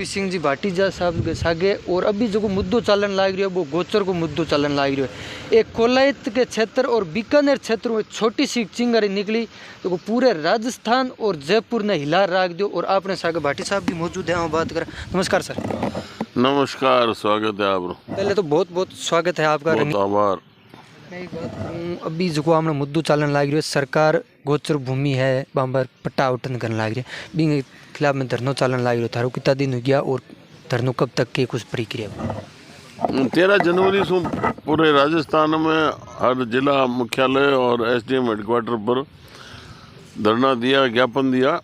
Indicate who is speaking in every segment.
Speaker 1: देवी सिंह जी भाटीजा साहब के सागे और अभी जो मुद्दों चलन लाग रही है वो गोचर को मुद्दों चलन लाग रही है। एक कोलायत के क्षेत्र और बीकानेर क्षेत्र में छोटी सी चिंगारी निकली तो वो पूरे राजस्थान और जयपुर ने हिला राख दियो। और आपने सागे भाटी साहब भी मौजूद है, बात करें। नमस्कार सर।
Speaker 2: नमस्कार, स्वागत है आप।
Speaker 1: पहले तो बहुत बहुत स्वागत है आपका।
Speaker 2: बहुत आभार।
Speaker 1: मैं एक बात कहूँ, अभी जो हमने मुद्दों चलन लाग रही है, सरकार गोचर भूमि है बाबर पट्टा आवटन करने लाग रही है, बी खिलाफ में धरनो चलन लाग रही है। थारो कितना दिन हो गया और धरनो कब तक की कुछ प्रक्रिया?
Speaker 2: 13 जनवरी से पूरे राजस्थान में हर जिला मुख्यालय और एसडीएम हेडक्वार्टर पर धरना दिया, ज्ञापन दिया।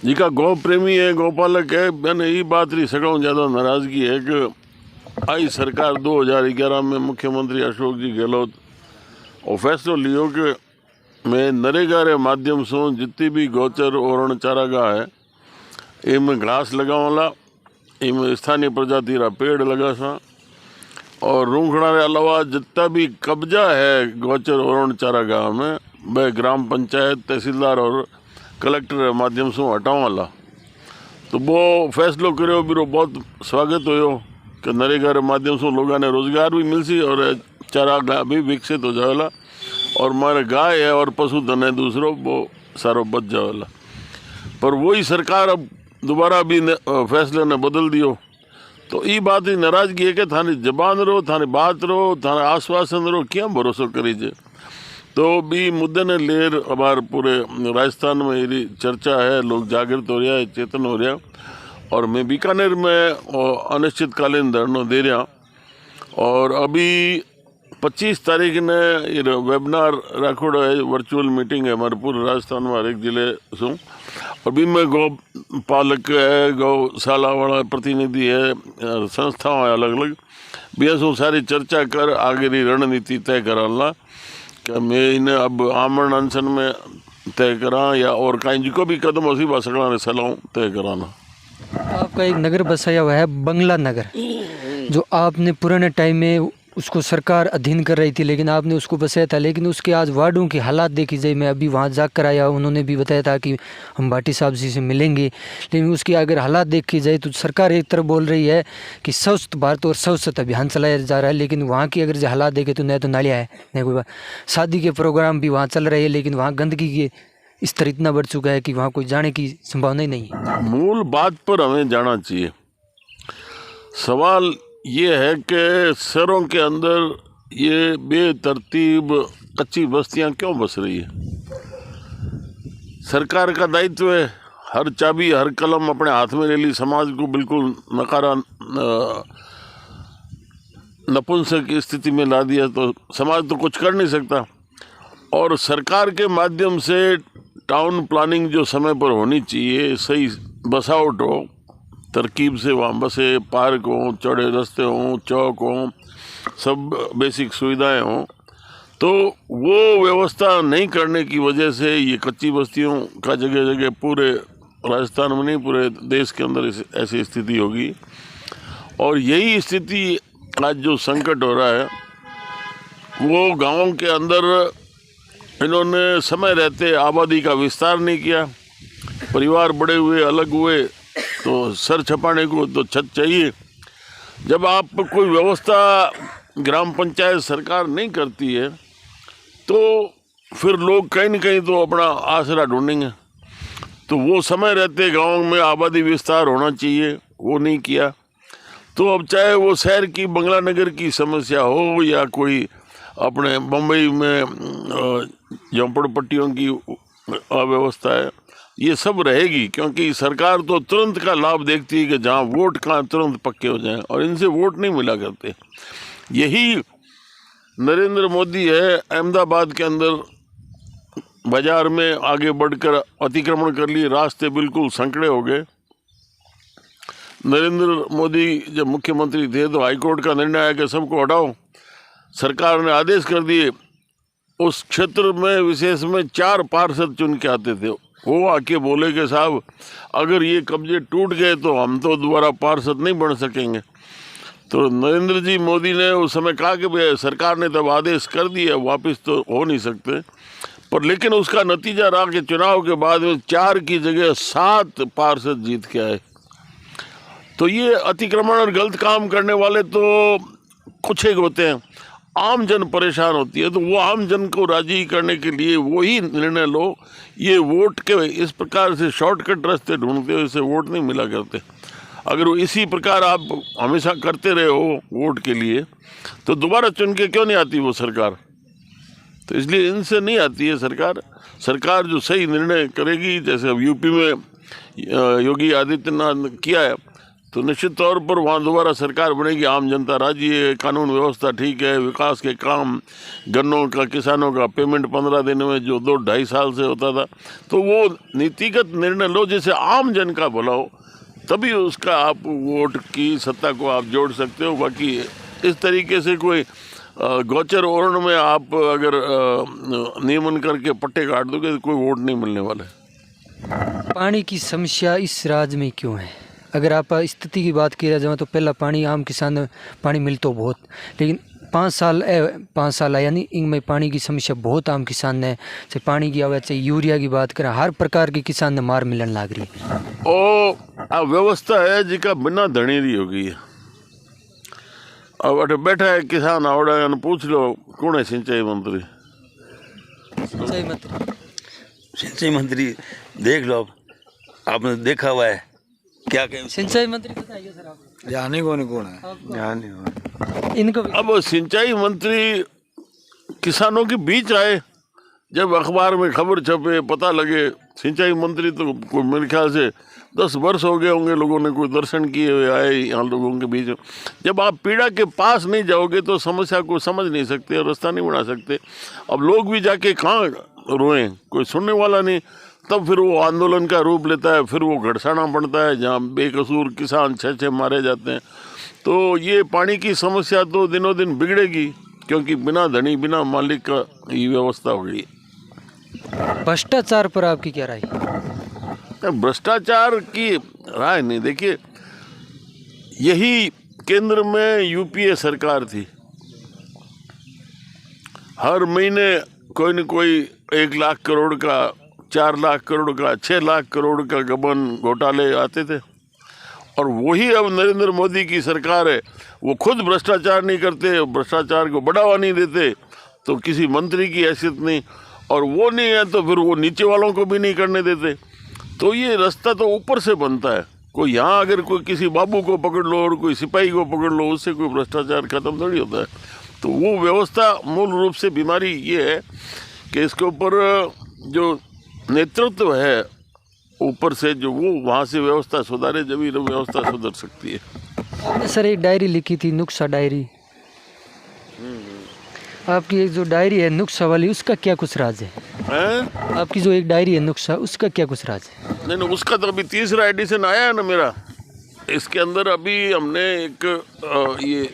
Speaker 2: जिका गौ प्रेमी है, गौपालक है, मैंने ये बात नहीं सकाऊँ ज़्यादा नाराज़गी है कि आई सरकार 2011 में मुख्यमंत्री अशोक जी गहलोत और फैसलो लियो कि मैं नरेगा के माध्यम से जितनी भी गोचर और चारागाह है इनमें घास लगावला, इनमें स्थानीय प्रजाति रा पेड़ लगा सा और रूखड़ा के अलावा जितना भी कब्जा है गोचर और चारागाह में वह ग्राम पंचायत, तहसीलदार और कलेक्टर के माध्यम से हटावाला। तो वो फैसलो करो भी बहुत स्वागत हो कि नरेगा के माध्यम से लोगों ने रोजगार भी मिल सी और चारागाह भी विकसित हो जाएगा और हमारे गाय है और पशुधन है दूसरों वो सारो बच जाएगा। पर वही सरकार अब दोबारा भी फैसले ने बदल दियो। तो ये बात ही नाराजगी है कि थाने जबान रो, थाने बात रो, थाने आश्वासन रो, क्या भरोसा करीजे। तो भी मुद्दे ने लेर हमारे पूरे राजस्थान में ये चर्चा है, लोग जागृत हो रहा है, चेतन हो रहा। और मैं बीकानेर में अनिश्चितकालीन धरना दे रहा और अभी 25 तारीख ने ये वेबिनार रखोड़ा है, वर्चुअल मीटिंग है हमारे पूरे राजस्थान में हर एक जिले से। और भी में गौ पालक है, गौशाला वाला प्रतिनिधि है, संस्थाएं है अलग अलग भी ऐसा सारी चर्चा कर आगे की रणनीति तय कराना कि मैं इन्हें अब आमरण अनशन में तय करा या और कहीं जिको भी कदम उसी बासड़ा ने सलाह तय कराना।
Speaker 1: आपका एक नगर बसाया हुआ है बंगला नगर, जो आपने पुराने टाइम में उसको सरकार अधीन कर रही थी लेकिन आपने उसको बसाया था। लेकिन उसके आज वार्डों की हालात देखी जाए, मैं अभी वहाँ जाकर आया, उन्होंने भी बताया था कि हम भाटी साहब जी से मिलेंगे। लेकिन उसकी अगर हालात देखी जाए तो सरकार एक तरफ बोल रही है कि स्वच्छ भारत और स्वच्छ अभियान चलाया जा रहा है, लेकिन वहाँ की अगर हालात देखें तो न तो नालियाँ है, न कोई शादी के प्रोग्राम भी वहाँ चल रहे हैं, लेकिन वहाँ गंदगी के स्तर इतना बढ़ चुका है कि वहाँ कोई जाने की संभावना ही नहीं है।
Speaker 2: मूल बात पर हमें जाना चाहिए। सवाल ये है कि शहरों के अंदर ये बेतरतीब कच्ची बस्तियां क्यों बस रही है। सरकार का दायित्व है, हर चाबी हर कलम अपने हाथ में ले ली, समाज को बिल्कुल नकारा नपुंसक की स्थिति में ला दिया तो समाज तो कुछ कर नहीं सकता। और सरकार के माध्यम से टाउन प्लानिंग जो समय पर होनी चाहिए, सही बसावट हो, तरकीब से वहाँ बसे, पार्क हों, चौड़े रास्ते हों, चौक हों, सब बेसिक सुविधाएं हों, तो वो व्यवस्था नहीं करने की वजह से ये कच्ची बस्तियों का जगह जगह पूरे राजस्थान में नहीं पूरे देश के अंदर ऐसी स्थिति होगी। और यही स्थिति आज जो संकट हो रहा है वो गाँवों के अंदर इन्होंने समय रहते आबादी का विस्तार नहीं किया, परिवार बड़े हुए, अलग हुए, तो सर छपाने को तो छत चाहिए। जब आप कोई व्यवस्था ग्राम पंचायत सरकार नहीं करती है तो फिर लोग कहीं न कहीं तो अपना आसरा ढूंढेंगे। तो वो समय रहते गांव में आबादी विस्तार होना चाहिए, वो नहीं किया। तो अब चाहे वो शहर की बंगला नगर की समस्या हो या कोई अपने बम्बई में झोंपड़पट्टियों की अव्यवस्था है, ये सब रहेगी क्योंकि सरकार तो तुरंत का लाभ देखती है कि जहाँ वोट कहाँ तुरंत पक्के हो जाएं और इनसे वोट नहीं मिला करते। यही नरेंद्र मोदी है, अहमदाबाद के अंदर बाजार में आगे बढ़कर अतिक्रमण कर लिए, रास्ते बिल्कुल संकड़े हो गए। नरेंद्र मोदी जब मुख्यमंत्री थे तो हाईकोर्ट का निर्णय आया कि सबको हटाओ। सरकार ने आदेश कर दिए, उस क्षेत्र में विशेष में 4 पार्षद चुन के आते थे, वो आके बोले कि साहब अगर ये कब्जे टूट गए तो हम तो दोबारा पार्षद नहीं बन सकेंगे। तो नरेंद्र जी मोदी ने उस समय कहा कि सरकार ने तब आदेश कर दिया, वापस तो हो नहीं सकते, पर लेकिन उसका नतीजा रहा कि चुनाव के बाद में 4 की जगह 7 पार्षद जीत के आए। तो ये अतिक्रमण और गलत काम करने वाले तो कुछ एक होते हैं, आम जन परेशान होती है। तो वो आम जन को राजी करने के लिए वही निर्णय लो। ये वोट के इस प्रकार से शॉर्टकट रास्ते ढूंढते हो, इससे वोट नहीं मिला करते। अगर वो इसी प्रकार आप हमेशा करते रहे हो वोट के लिए, तो दोबारा चुन के क्यों नहीं आती वो सरकार? तो इसलिए इनसे नहीं आती है सरकार। सरकार जो सही निर्णय करेगी, जैसे अब यूपी में योगी आदित्यनाथ ने किया है, तो निश्चित तौर पर वहाँ दोबारा सरकार बनेगी। आम जनता राजी है, कानून व्यवस्था ठीक है, विकास के काम, गन्नों का, किसानों का पेमेंट 15 दिन में जो 2-2.5 साल से होता था, तो वो नीतिगत निर्णय लो जिससे आम जन का भला हो, तभी उसका आप वोट की सत्ता को आप जोड़ सकते हो। बाकी इस तरीके से कोई गोचर ओरण में आप अगर नियमन करके पट्टे काट दोगे तो कोई वोट नहीं मिलने वाला है।
Speaker 1: पानी की समस्या इस राज्य में क्यों है? अगर आप स्थिति की बात किया जाए तो पहला पानी आम किसान पानी मिलता बहुत, लेकिन 5 साल यानी इनमें पानी की समस्या बहुत आम किसान ने, चाहे पानी की आवाज़, चाहे यूरिया की बात करें, हर प्रकार के किसान ने मार मिलन लाग रही है।
Speaker 2: ओ व्यवस्था है जिका बिना धनी रही हो गई है। अब अटे बैठा है किसान आवड़ा ने पूछ लो कौन है सिंचाई मंत्री?
Speaker 3: सिंचाई मंत्री देख लो, आपने देखा हुआ है क्या कहें?
Speaker 1: सिंचाई मंत्री बताइए सर आप।
Speaker 3: जाने कौन है? जाने
Speaker 1: इनको
Speaker 2: अब सिंचाई मंत्री किसानों के बीच आए, जब अखबार में खबर छपे, पता लगे सिंचाई मंत्री, तो कोई मेरे ख्याल से 10 वर्ष हो गए होंगे लोगों ने कोई दर्शन किए हुए आए यहाँ लोगों के बीच। जब आप पीड़ा के पास नहीं जाओगे तो समस्या को समझ नहीं सकते और रास्ता नहीं बना सकते। अब लोग भी जाके कहाँ रोएं, कोई सुनने वाला नहीं। तब फिर वो आंदोलन का रूप लेता है, फिर वो घड़साना बनता है जहाँ बेकसूर किसान 6 मारे जाते हैं। तो ये पानी की समस्या तो दिनों दिन बिगड़ेगी, क्योंकि बिना धनी बिना मालिक का ये व्यवस्था हो गई।
Speaker 1: भ्रष्टाचार पर आपकी क्या राय?
Speaker 2: भ्रष्टाचार की राय नहीं, देखिए यही केंद्र में यूपीए सरकार थी, हर महीने कोई न कोई 1 लाख करोड़ का, 4 लाख करोड़ का, 6 लाख करोड़ का गबन घोटाले आते थे। और वही अब नरेंद्र मोदी की सरकार है, वो खुद भ्रष्टाचार नहीं करते, भ्रष्टाचार को बढ़ावा नहीं देते, तो किसी मंत्री की हैसियत नहीं, और वो नहीं है तो फिर वो नीचे वालों को भी नहीं करने देते। तो ये रास्ता तो ऊपर से बनता है। कोई यहाँ अगर कोई किसी बाबू को पकड़ लो और कोई सिपाही को पकड़ लो, उससे कोई भ्रष्टाचार खत्म थोड़ी होता है। तो वो व्यवस्था मूल रूप से बीमारी ये है कि इसके ऊपर जो नेतृत्व है ऊपर से, जो वो वहाँ से व्यवस्था सुधारे, जब ही व्यवस्था सुधर सकती है।
Speaker 1: आपने सर एक डायरी लिखी थी, नुक्सा डायरी, आपकी एक जो डायरी है नुक्सा वाली, उसका क्या कुछ राज है? आपकी जो एक डायरी है नुक्सा, उसका क्या कुछ राज है?
Speaker 2: नहीं, उसका तो अभी 3रा एडिशन आया है ना मेरा। इसके अंदर अभी हमने एक ये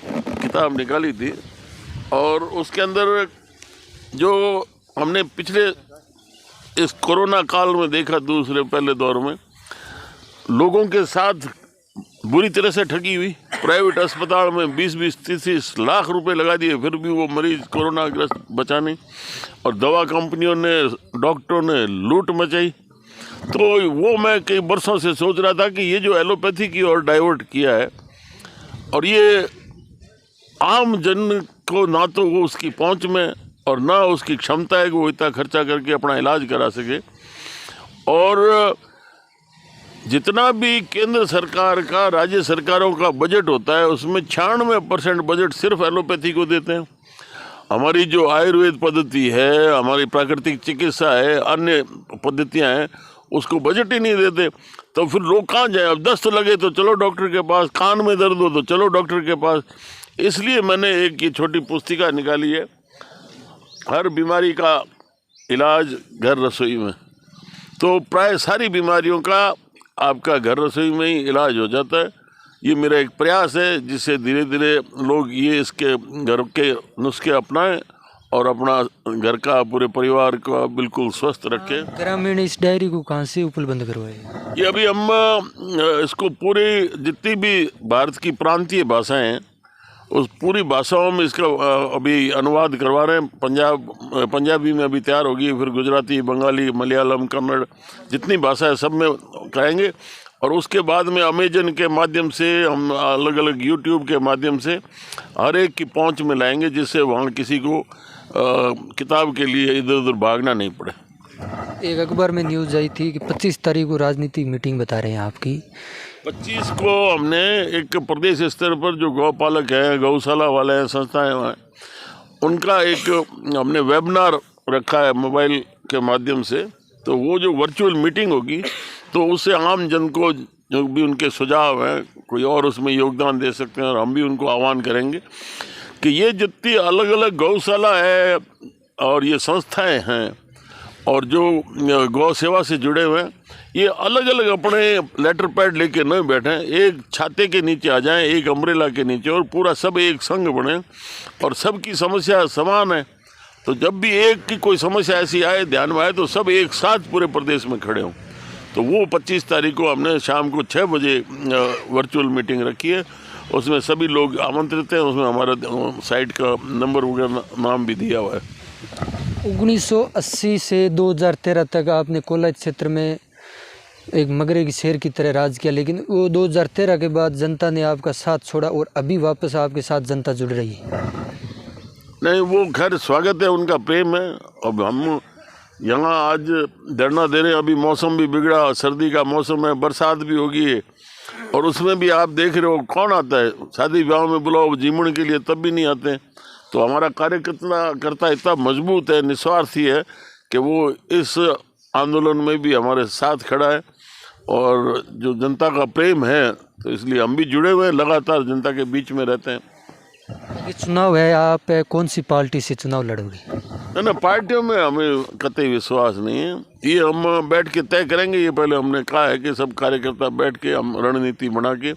Speaker 2: किताब निकाली थी, और उसके अंदर जो हमने पिछले इस कोरोना काल में देखा, पहले दौर में लोगों के साथ बुरी तरह से ठगी हुई। प्राइवेट अस्पताल में 20-20, 30-30 लाख रुपए लगा दिए, फिर भी वो मरीज कोरोना ग्रस्त बचा नहीं। और दवा कंपनियों ने, डॉक्टरों ने लूट मचाई। तो वो मैं कई वर्षों से सोच रहा था कि ये जो एलोपैथी की ओर डाइवर्ट किया है, और ये आम जन को ना तो वो उसकी पहुंच में और ना उसकी क्षमता है कि वो इतना खर्चा करके अपना इलाज करा सके। और जितना भी केंद्र सरकार का, राज्य सरकारों का बजट होता है, उसमें 96% बजट सिर्फ एलोपैथी को देते हैं। हमारी जो आयुर्वेद पद्धति है, हमारी प्राकृतिक चिकित्सा है, अन्य पद्धतियां हैं, उसको बजट ही नहीं देते। तो फिर लोग कहाँ जाए? अब दस्त लगे तो चलो डॉक्टर के पास, कान में दर्द हो तो चलो डॉक्टर के पास। इसलिए मैंने एक ये छोटी पुस्तिका निकाली है, हर बीमारी का इलाज घर रसोई में। तो प्राय सारी बीमारियों का आपका घर रसोई में ही इलाज हो जाता है। ये मेरा एक प्रयास है, जिससे धीरे धीरे लोग ये इसके घर के नुस्खे अपनाएं और अपना घर का, पूरे परिवार को बिल्कुल स्वस्थ रखें।
Speaker 1: ग्रामीण इस डायरी को कहाँ से उपलब्ध करवाए?
Speaker 2: ये अभी हम इसको पूरी जितनी भी भारत की प्रांतीय भाषाएं हैं उस पूरी भाषाओं में इसका अभी अनुवाद करवा रहे हैं। पंजाबी में अभी तैयार होगी, फिर गुजराती, बंगाली, मलयालम, कन्नड़, जितनी भाषा है सब में करेंगे। और उसके बाद में अमेजन के माध्यम से, हम अलग अलग यूट्यूब के माध्यम से हर एक की पहुंच में लाएंगे, जिससे वहाँ किसी को किताब के लिए इधर उधर भागना नहीं पड़े।
Speaker 1: एक अखबार में न्यूज़ आई थी कि 25 तारीख को राजनीतिक मीटिंग बता रहे हैं आपकी।
Speaker 2: 25 को हमने एक प्रदेश स्तर पर जो गौपालक हैं, गौशाला वाले हैं, संस्थाएं हैं, उनका एक हमने वेबिनार रखा है मोबाइल के माध्यम से। तो वो जो वर्चुअल मीटिंग होगी, तो उससे आम जन को जो भी उनके सुझाव हैं, कोई और उसमें योगदान दे सकते हैं, और हम भी उनको आह्वान करेंगे कि ये जितनी अलग अलग गौशाला है और ये संस्थाएं हैं और जो गौ सेवा से जुड़े हुए हैं, ये अलग अलग अपने लेटर पैड लेके न बैठें, एक छाते के नीचे आ जाएं, एक अम्ब्रेला के नीचे, और पूरा सब एक संग बने और सबकी समस्या समान है। तो जब भी एक की कोई समस्या ऐसी आए, ध्यान में आए, तो सब एक साथ पूरे प्रदेश में खड़े हों। तो वो 25 तारीख को हमने शाम को 6 बजे वर्चुअल मीटिंग रखी है। उसमें सभी लोग आमंत्रित हैं। उसमें हमारा साइट का नंबर वगैरह नाम भी दिया हुआ है।
Speaker 1: 1980 से 2013 तक आपने कोलाज क्षेत्र में एक मगरे की शेर की तरह राज किया, लेकिन वो 2013 के बाद जनता ने आपका साथ छोड़ा और अभी वापस आपके साथ जनता जुड़ रही है।
Speaker 2: नहीं, वो खैर स्वागत है, उनका प्रेम है। अब हम यहाँ आज धरना दे रहे हैं, अभी मौसम भी बिगड़ा, सर्दी का मौसम है, बरसात भी होगी, और उसमें भी आप देख रहे हो कौन आता है शादी ब्याह में, बुलाओ जीमण के लिए तब भी नहीं आते। तो हमारा कार्यकर्ता इतना मजबूत है, निस्वार्थी है कि वो इस आंदोलन में भी हमारे साथ खड़ा है। और जो जनता का प्रेम है, तो इसलिए हम भी जुड़े हुए हैं, लगातार जनता के बीच में रहते हैं।
Speaker 1: ये चुनाव है, आप कौन सी पार्टी से चुनाव लड़ोगे?
Speaker 2: ना, पार्टियों में हमें कतई विश्वास नहीं है। ये हम बैठ के तय करेंगे। ये पहले हमने कहा है कि सब कार्यकर्ता बैठ के हम रणनीति बना के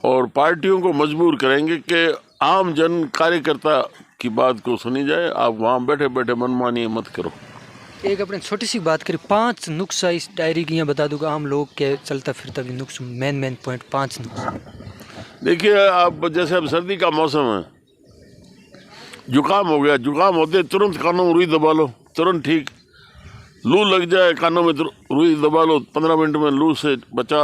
Speaker 2: और पार्टियों को मजबूर करेंगे कि आम जन कार्यकर्ता की बात को सुनी जाए। आप वहाँ बैठे बैठे मनमानी मत करो।
Speaker 1: एक अपने छोटी सी बात करें, 5 नुस्खा इस डायरी की यहाँ बता दूंगा, आम लोग के चलता फिरता भी नुस्खा, मेन पॉइंट 5 नुस्खा।
Speaker 2: देखिए, आप जैसे अब सर्दी का मौसम है, जुकाम हो गया, जुकाम होते तुरंत कानों में रुई दबा लो, तुरंत ठीक। लू लग जाए, कानों में रुई दबा लो, 15 मिनट में लू से बचा,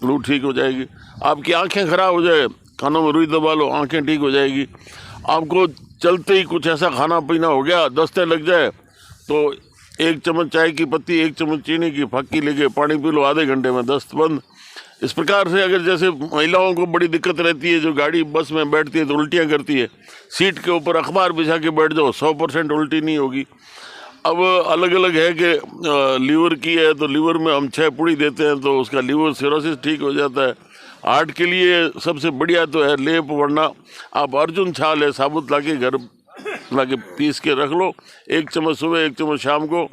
Speaker 2: लू ठीक हो जाएगी। आपकी आंखें खराब हो जाए, कानों में रुई दबा लो, आंखें ठीक हो जाएगी। आपको चलते ही कुछ ऐसा खाना पीना हो गया, दस्ते लग जाए, तो 1 चम्मच चाय की पत्ती, 1 चम्मच चीनी की फक्की लेके पानी पी लो, आधे घंटे में दस्त बंद। इस प्रकार से अगर जैसे महिलाओं को बड़ी दिक्कत रहती है, जो गाड़ी बस में बैठती है तो उल्टियाँ करती है, सीट के ऊपर अखबार बिछा के बैठ जाओ, 100% उल्टी नहीं होगी। अब अलग अलग है कि लीवर की है, तो लीवर में हम 6 पुड़ी देते हैं, तो उसका लीवर सिरोसिस ठीक हो जाता है। हार्ट के लिए सबसे बढ़िया तो है लेप, वरना आप अर्जुन छाल है साबुत लाके घर लाके पीस के रख लो, 1 चम्मच सुबह, 1 चम्मच शाम को,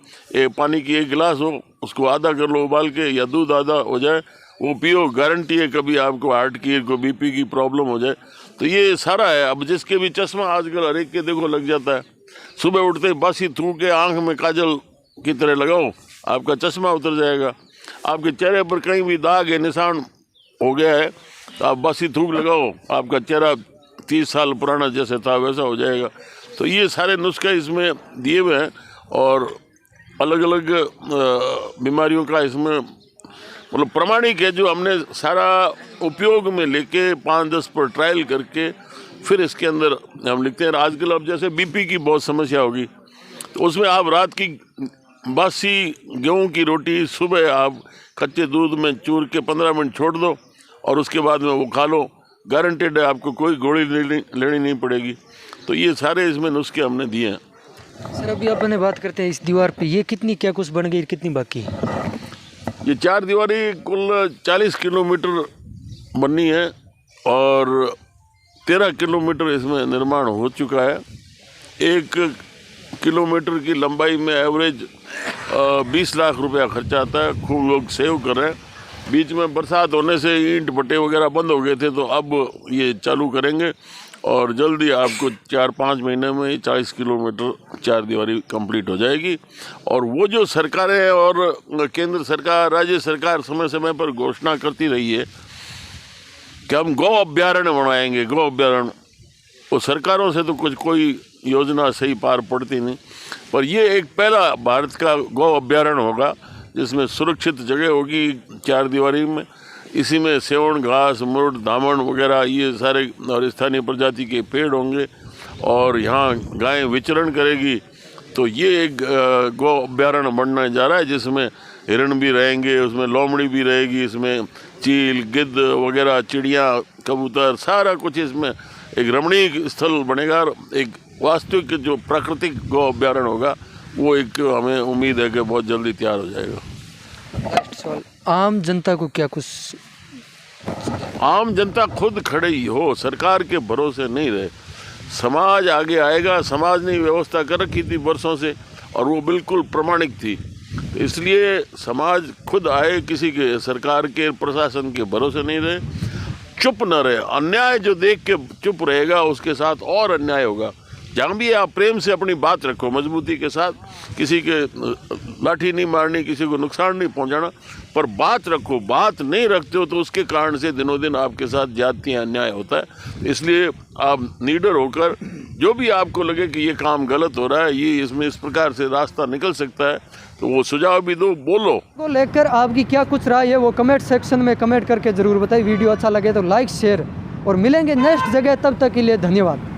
Speaker 2: पानी की 1 गिलास हो, उसको आधा कर लो उबाल के, या दूध आधा हो जाए, वो पियो। गारंटी है कभी आपको हार्ट की, को बीपी की प्रॉब्लम हो जाए। तो ये सारा है। अब जिसके भी चश्मा आजकल हर एक के देखो लग जाता है, सुबह उठते ही बासी थूक के आँख में काजल की तरह लगाओ, आपका चश्मा उतर जाएगा। आपके चेहरे पर कहीं भी दाग है, निशान हो गया है, तो आप बासी थूक लगाओ, आपका चेहरा 30 साल पुराना जैसे था वैसा हो जाएगा। तो ये सारे नुस्खे इसमें दिए हुए हैं, और अलग अलग बीमारियों का इसमें मतलब प्रमाणिक है, जो हमने सारा उपयोग में लेके 5-10 पर ट्रायल करके फिर इसके अंदर हम लिखते हैं। आजकल अब जैसे बीपी की बहुत समस्या होगी, तो उसमें आप रात की बासी गेहूं की रोटी सुबह आप कच्चे दूध में चूर के 15 मिनट छोड़ दो, और उसके बाद में वो खा लो, गारंटेड है आपको कोई गोली लेनी नहीं पड़ेगी। तो ये सारे इसमें नुस्खे हमने दिए हैं।
Speaker 1: सर, अभी अपने बात करते हैं इस दीवार पे, ये कितनी क्या कुछ बन गई, कितनी बाकी है?
Speaker 2: ये 4 दीवारी कुल 40 किलोमीटर बननी है, और 13 किलोमीटर इसमें निर्माण हो चुका है। 1 किलोमीटर की लंबाई में एवरेज 20 लाख रुपया खर्चा आता है। खूब लोग सेव कर रहे हैं। बीच में बरसात होने से ईंट भट्टे वगैरह बंद हो गए थे, तो अब ये चालू करेंगे, और जल्दी आपको 4-5 महीने में 40 किलोमीटर 4 दीवारी कंप्लीट हो जाएगी। और वो जो सरकारें और केंद्र सरकार, राज्य सरकार समय समय पर घोषणा करती रही है कि हम गौ अभ्यारण्य बनाएंगे, गौ अभ्यारण्य, वो सरकारों से तो कोई योजना सही पार पड़ती नहीं, पर ये एक पहला भारत का गौ अभ्यारण्य होगा जिसमें सुरक्षित जगह होगी 4 दीवारी में। इसी में सेवण घास, मुर्ड, धामण वगैरह ये सारे और स्थानीय प्रजाति के पेड़ होंगे और यहाँ गायें विचरण करेगी। तो ये एक गौ अभ्यारण्य बनने जा रहा है जिसमें हिरण भी रहेंगे, उसमें लोमड़ी भी रहेगी, इसमें चील, गिद्ध वगैरह, चिड़िया, कबूतर, सारा कुछ इसमें एक रमणीय स्थल बनेगा। एक वास्तविक जो प्राकृतिक गौ अभ्यारण्य होगा वो एक हमें उम्मीद है कि बहुत जल्दी तैयार हो जाएगा।
Speaker 1: लास्ट सवाल, आम जनता को क्या कुछ?
Speaker 2: आम जनता खुद खड़े ही हो, सरकार के भरोसे नहीं रहे। समाज आगे आएगा। समाज ने व्यवस्था कर रखी थी बरसों से और वो बिल्कुल प्रमाणिक थी, तो इसलिए समाज खुद आए, किसी के सरकार के प्रशासन के भरोसे नहीं रहे, चुप न रहे। अन्याय जो देख के चुप रहेगा उसके साथ और अन्याय होगा। जहाँ भी आप प्रेम से अपनी बात रखो, मजबूती के साथ, किसी के लाठी नहीं मारनी, किसी को नुकसान नहीं पहुँचाना, पर बात रखो। बात नहीं रखते हो तो उसके कारण से दिनों दिन आपके साथ ज्यादतियाँ, अन्याय होता है। इसलिए आप निडर होकर जो भी आपको लगे कि ये काम गलत हो रहा है, ये इसमें इस प्रकार से रास्ता निकल सकता है, तो वो सुझाव भी दो, बोलो।
Speaker 1: को लेकर आपकी क्या कुछ राय है वो कमेंट सेक्शन में कमेंट करके ज़रूर बताइए। वीडियो अच्छा लगे तो लाइक, शेयर और मिलेंगे नेक्स्ट जगह। तब तक के लिए धन्यवाद।